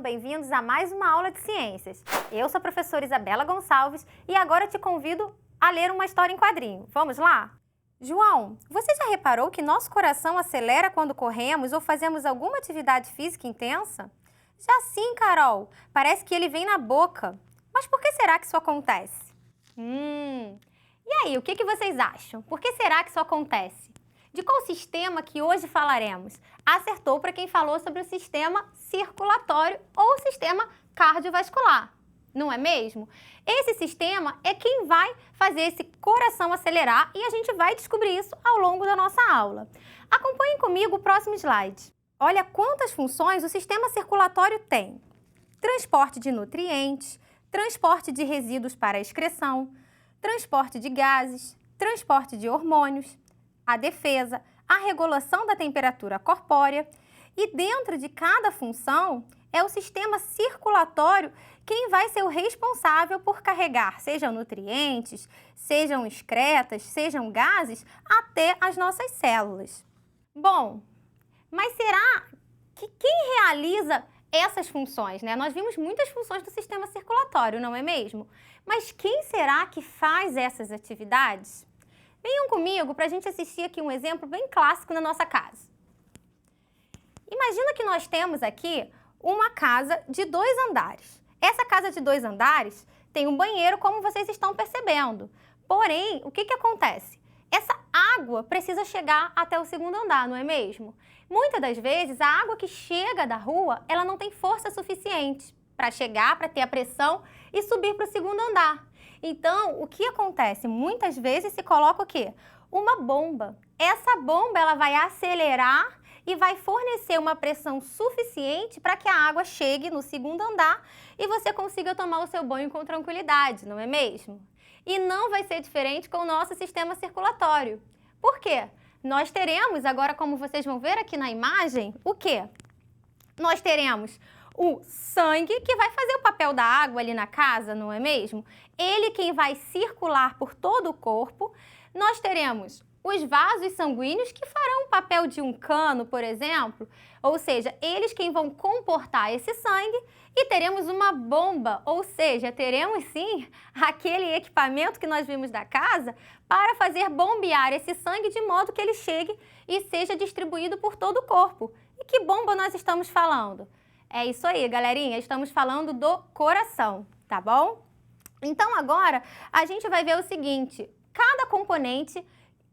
bem-vindos a mais uma aula de ciências. Eu sou a professora Isabela Gonçalves e agora te convido a ler uma história em quadrinho. Vamos lá? João, você já reparou que nosso coração acelera quando corremos ou fazemos alguma atividade física intensa? Já sim, Carol. Parece que ele vem na boca. Mas por que será que isso acontece? E aí, o que vocês acham? Por que será que isso acontece? De qual sistema que hoje falaremos? Acertou para quem falou sobre o sistema circulatório ou sistema cardiovascular, não é mesmo? Esse sistema é quem vai fazer esse coração acelerar e a gente vai descobrir isso ao longo da nossa aula. Acompanhem comigo o próximo slide. Olha quantas funções o sistema circulatório tem. Transporte de nutrientes, transporte de resíduos para a excreção, transporte de gases, transporte de hormônios, a defesa, a regulação da temperatura corpórea e dentro de cada função é o sistema circulatório quem vai ser o responsável por carregar, sejam nutrientes, sejam excretas, sejam gases, até as nossas células. Bom, mas será que quem realiza essas funções, né? Nós vimos muitas funções do sistema circulatório, não é mesmo? Mas quem será que faz essas atividades? Venham comigo para a gente assistir aqui um exemplo bem clássico na nossa casa. Imagina que nós temos aqui uma casa de 2 andares. Essa casa de 2 andares tem um banheiro, como vocês estão percebendo. Porém, o que acontece? Essa água precisa chegar até o 2º andar, não é mesmo? Muitas das vezes, a água que chega da rua, ela não tem força suficiente para chegar, para ter a pressão e subir para o 2º andar. Então, o que acontece? Muitas vezes se coloca o quê? Uma bomba. Essa bomba ela vai acelerar e vai fornecer uma pressão suficiente para que a água chegue no 2º andar e você consiga tomar o seu banho com tranquilidade, não é mesmo? E não vai ser diferente com o nosso sistema circulatório. Por quê? Nós teremos, agora como vocês vão ver aqui na imagem, o quê? Nós teremos o sangue, que vai fazer o papel da água ali na casa, não é mesmo? Ele quem vai circular por todo o corpo. Nós teremos os vasos sanguíneos, que farão o papel de um cano, por exemplo, ou seja, eles quem vão comportar esse sangue, e teremos uma bomba, ou seja, teremos sim aquele equipamento que nós vimos da casa para fazer bombear esse sangue de modo que ele chegue e seja distribuído por todo o corpo. E que bomba nós estamos falando? É isso aí, galerinha, estamos falando do coração, tá bom? Então agora a gente vai ver o seguinte, cada componente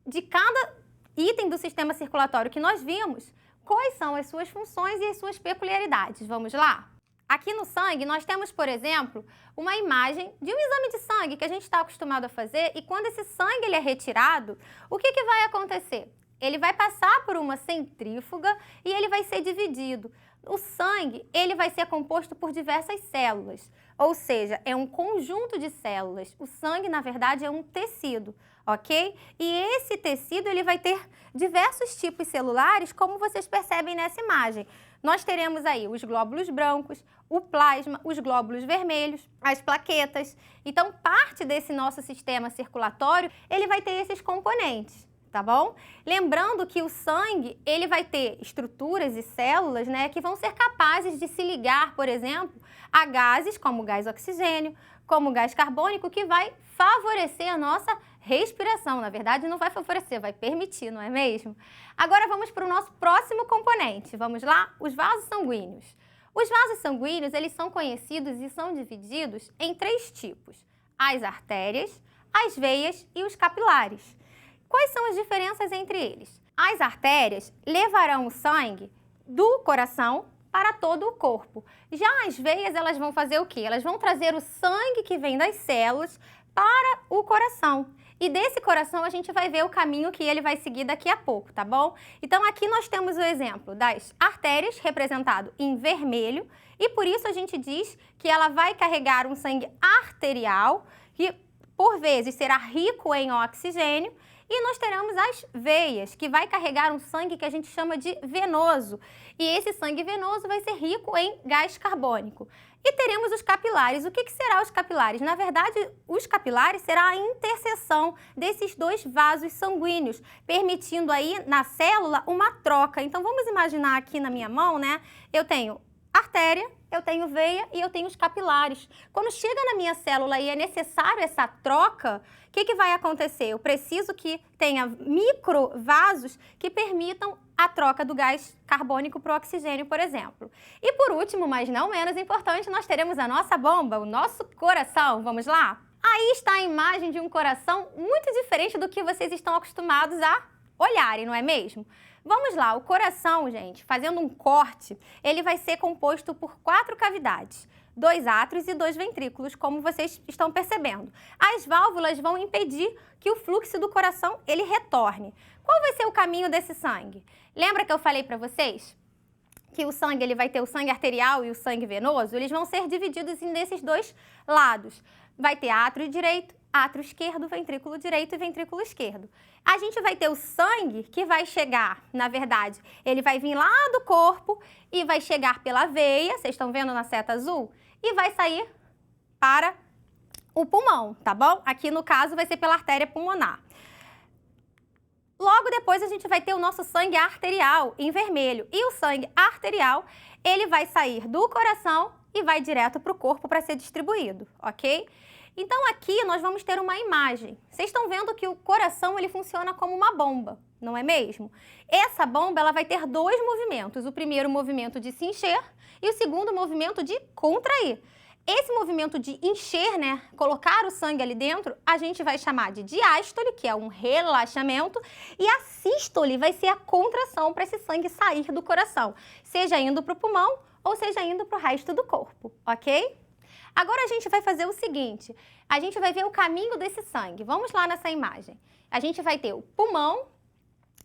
de cada item do sistema circulatório que nós vimos, quais são as suas funções e as suas peculiaridades. Vamos lá? Aqui no sangue nós temos, por exemplo, uma imagem de um exame de sangue que a gente está acostumado a fazer e quando esse sangue ele é retirado, o que vai acontecer? Ele vai passar por uma centrífuga e ele vai ser dividido. O sangue, ele vai ser composto por diversas células, ou seja, é um conjunto de células. O sangue, na verdade, é um tecido, ok? E esse tecido, ele vai ter diversos tipos celulares, como vocês percebem nessa imagem. Nós teremos aí os glóbulos brancos, o plasma, os glóbulos vermelhos, as plaquetas. Então, parte desse nosso sistema circulatório, ele vai ter esses componentes. Tá bom? Lembrando que o sangue, ele vai ter estruturas e células, né, que vão ser capazes de se ligar, por exemplo, a gases como o gás oxigênio, como o gás carbônico, que vai favorecer a nossa respiração. Na verdade, não vai favorecer, vai permitir, não é mesmo? Agora vamos para o nosso próximo componente. Vamos lá? Os vasos sanguíneos. Os vasos sanguíneos, eles são conhecidos e são divididos em 3 tipos. As artérias, as veias e os capilares. Quais são as diferenças entre eles? As artérias levarão o sangue do coração para todo o corpo. Já as veias, elas vão fazer o quê? Elas vão trazer o sangue que vem das células para o coração. E desse coração a gente vai ver o caminho que ele vai seguir daqui a pouco, tá bom? Então aqui nós temos o exemplo das artérias, representado em vermelho, e por isso a gente diz que ela vai carregar um sangue arterial, que por vezes será rico em oxigênio, e nós teremos as veias, que vai carregar um sangue que a gente chama de venoso. E esse sangue venoso vai ser rico em gás carbônico. E teremos os capilares. O que será os capilares? Na verdade, os capilares será a interseção desses 2 vasos sanguíneos, permitindo aí na célula uma troca. Então vamos imaginar aqui na minha mão, né? Eu tenho artéria, eu tenho veia e eu tenho os capilares. Quando chega na minha célula e é necessário essa troca, o que vai acontecer? Eu preciso que tenha microvasos que permitam a troca do gás carbônico para o oxigênio, por exemplo. E por último, mas não menos importante, nós teremos a nossa bomba, o nosso coração. Vamos lá? Aí está a imagem de um coração muito diferente do que vocês estão acostumados a olharem, não é mesmo? Vamos lá, o coração, gente, fazendo um corte, ele vai ser composto por 4 cavidades, 2 átrios e 2 ventrículos, como vocês estão percebendo. As válvulas vão impedir que o fluxo do coração ele retorne. Qual vai ser o caminho desse sangue? Lembra que eu falei para vocês que o sangue ele vai ter o sangue arterial e o sangue venoso? Eles vão ser divididos nesses 2 lados. Vai ter átrio direito, átrio esquerdo, ventrículo direito e ventrículo esquerdo. A gente vai ter o sangue que vai chegar, na verdade, ele vai vir lá do corpo e vai chegar pela veia, vocês estão vendo na seta azul? E vai sair para o pulmão, tá bom? Aqui no caso vai ser pela artéria pulmonar. Logo depois a gente vai ter o nosso sangue arterial em vermelho. E o sangue arterial, ele vai sair do coração e vai direto para o corpo para ser distribuído, ok? Então aqui nós vamos ter uma imagem. Vocês estão vendo que o coração ele funciona como uma bomba, não é mesmo? Essa bomba ela vai ter 2 movimentos. O primeiro movimento de se encher e o segundo movimento de contrair. Esse movimento de encher, né, colocar o sangue ali dentro, a gente vai chamar de diástole, que é um relaxamento, e a sístole vai ser a contração para esse sangue sair do coração, seja indo para o pulmão ou seja indo para o resto do corpo, ok? Agora a gente vai fazer o seguinte, a gente vai ver o caminho desse sangue. Vamos lá nessa imagem. A gente vai ter o pulmão,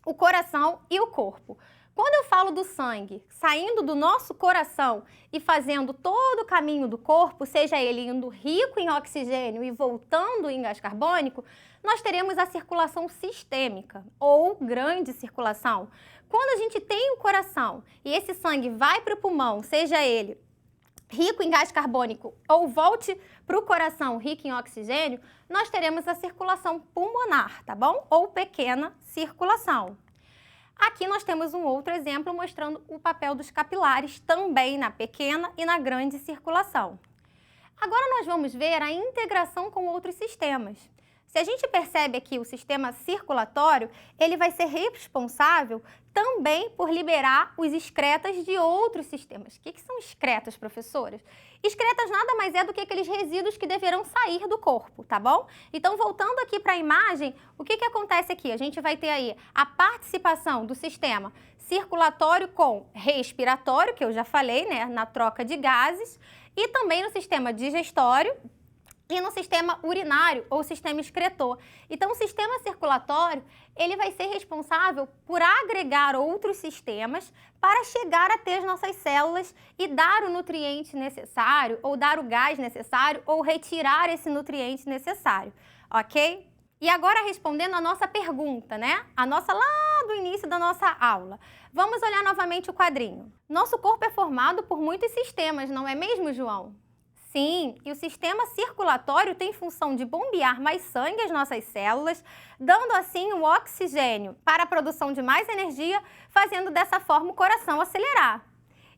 o coração e o corpo. Quando eu falo do sangue saindo do nosso coração e fazendo todo o caminho do corpo, seja ele indo rico em oxigênio e voltando em gás carbônico, nós teremos a circulação sistêmica ou grande circulação. Quando a gente tem o coração e esse sangue vai para o pulmão, seja ele rico em gás carbônico ou volte para o coração rico em oxigênio, nós teremos a circulação pulmonar, tá bom? Ou pequena circulação. Aqui nós temos um outro exemplo mostrando o papel dos capilares também na pequena e na grande circulação. Agora nós vamos ver a integração com outros sistemas. Se a gente percebe aqui o sistema circulatório, ele vai ser responsável também por liberar os excretas de outros sistemas. O que são excretas, professoras? Excretas nada mais é do que aqueles resíduos que deverão sair do corpo, tá bom? Então, voltando aqui para a imagem, o que acontece aqui? A gente vai ter aí a participação do sistema circulatório com respiratório, que eu já falei, né, na troca de gases, e também no sistema digestório, e no sistema urinário ou sistema excretor. Então, o sistema circulatório, ele vai ser responsável por agregar outros sistemas para chegar até as nossas células e dar o nutriente necessário, ou dar o gás necessário, ou retirar esse nutriente necessário, ok? E agora, respondendo a nossa pergunta, né? A nossa lá do início da nossa aula. Vamos olhar novamente o quadrinho. Nosso corpo é formado por muitos sistemas, não é mesmo, João? Sim, e o sistema circulatório tem função de bombear mais sangue às nossas células, dando assim o oxigênio para a produção de mais energia, fazendo dessa forma o coração acelerar.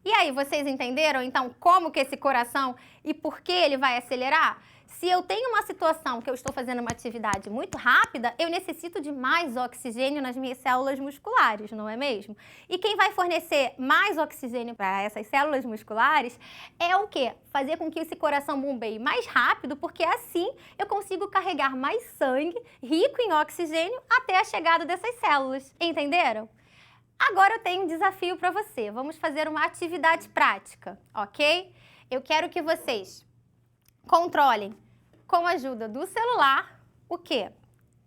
E aí, vocês entenderam então como que esse coração e por que ele vai acelerar? Se eu tenho uma situação que eu estou fazendo uma atividade muito rápida, eu necessito de mais oxigênio nas minhas células musculares, não é mesmo? E quem vai fornecer mais oxigênio para essas células musculares é o quê? Fazer com que esse coração bombeie mais rápido, porque assim eu consigo carregar mais sangue rico em oxigênio até a chegada dessas células. Entenderam? Agora eu tenho um desafio para você. Vamos fazer uma atividade prática, ok? Eu quero que vocês controlem com a ajuda do celular o quê?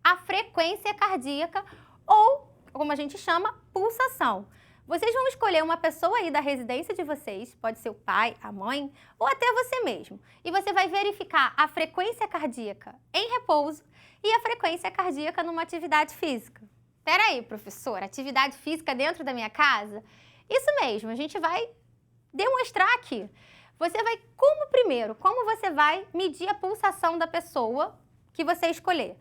A frequência cardíaca ou, como a gente chama, pulsação. Vocês vão escolher uma pessoa aí da residência de vocês, pode ser o pai, a mãe ou até você mesmo. E você vai verificar a frequência cardíaca em repouso e a frequência cardíaca numa atividade física. Peraí, professora, atividade física dentro da minha casa? Isso mesmo, a gente vai demonstrar aqui. Você vai, como você vai medir a pulsação da pessoa que você escolher?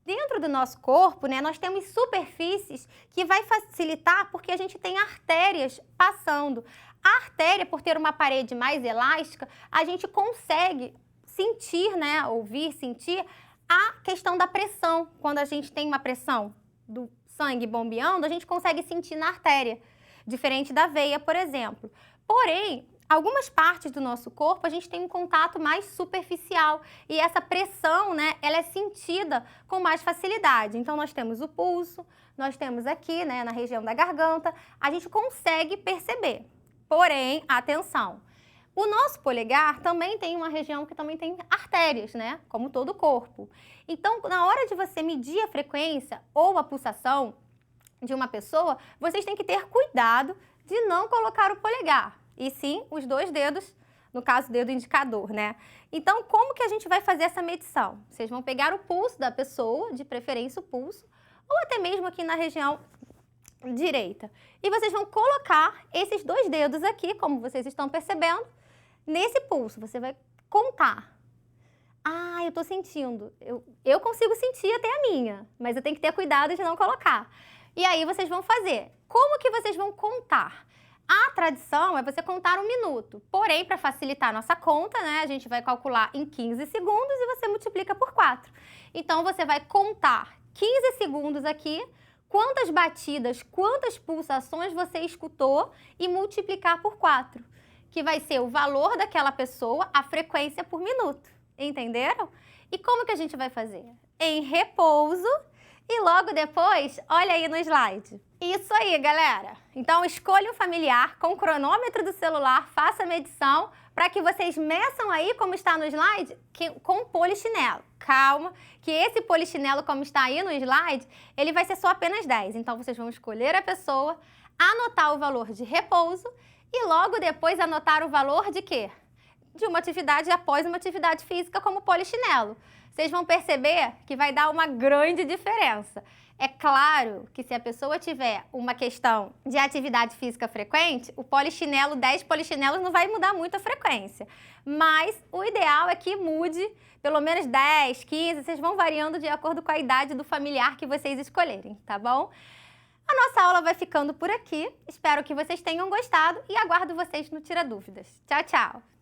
Dentro do nosso corpo, né, nós temos superfícies que vai facilitar porque a gente tem artérias passando. A artéria, por ter uma parede mais elástica, a gente consegue sentir, né, ouvir, sentir a questão da pressão. Quando a gente tem uma pressão do sangue bombeando, a gente consegue sentir na artéria, diferente da veia, por exemplo. Porém, algumas partes do nosso corpo a gente tem um contato mais superficial e essa pressão, né, ela é sentida com mais facilidade. Então, nós temos o pulso, nós temos aqui, né, na região da garganta, a gente consegue perceber. Porém, atenção, o nosso polegar também tem uma região que também tem artérias, né, como todo o corpo. Então, na hora de você medir a frequência ou a pulsação de uma pessoa, vocês têm que ter cuidado de não colocar o polegar, e sim os dois dedos, no caso, o dedo indicador, né? Então, como que a gente vai fazer essa medição? Vocês vão pegar o pulso da pessoa, de preferência o pulso, ou até mesmo aqui na região direita. E vocês vão colocar esses dois dedos aqui, como vocês estão percebendo, nesse pulso. Você vai contar. Ah, eu tô sentindo. Eu consigo sentir até a minha, mas eu tenho que ter cuidado de não colocar. E aí vocês vão fazer. Como que vocês vão contar? A tradição é você contar 1 minuto. Porém, para facilitar a nossa conta, né, a gente vai calcular em 15 segundos e você multiplica por 4. Então, você vai contar 15 segundos aqui, quantas batidas, quantas pulsações você escutou e multiplicar por 4, que vai ser o valor daquela pessoa, a frequência por minuto. Entenderam? E como que a gente vai fazer? Em repouso e logo depois, olha aí no slide. Isso aí, galera! Então, escolha um familiar com o cronômetro do celular, faça a medição para que vocês meçam aí, como está no slide, com o polichinelo. Calma, que esse polichinelo, como está aí no slide, ele vai ser só apenas 10. Então, vocês vão escolher a pessoa, anotar o valor de repouso e logo depois anotar o valor de quê? De uma atividade após uma atividade física como polichinelo. Vocês vão perceber que vai dar uma grande diferença. É claro que se a pessoa tiver uma questão de atividade física frequente, o polichinelo, 10 polichinelos não vai mudar muito a frequência. Mas o ideal é que mude pelo menos 10, 15, vocês vão variando de acordo com a idade do familiar que vocês escolherem, tá bom? A nossa aula vai ficando por aqui. Espero que vocês tenham gostado e aguardo vocês no Tira Dúvidas. Tchau, tchau!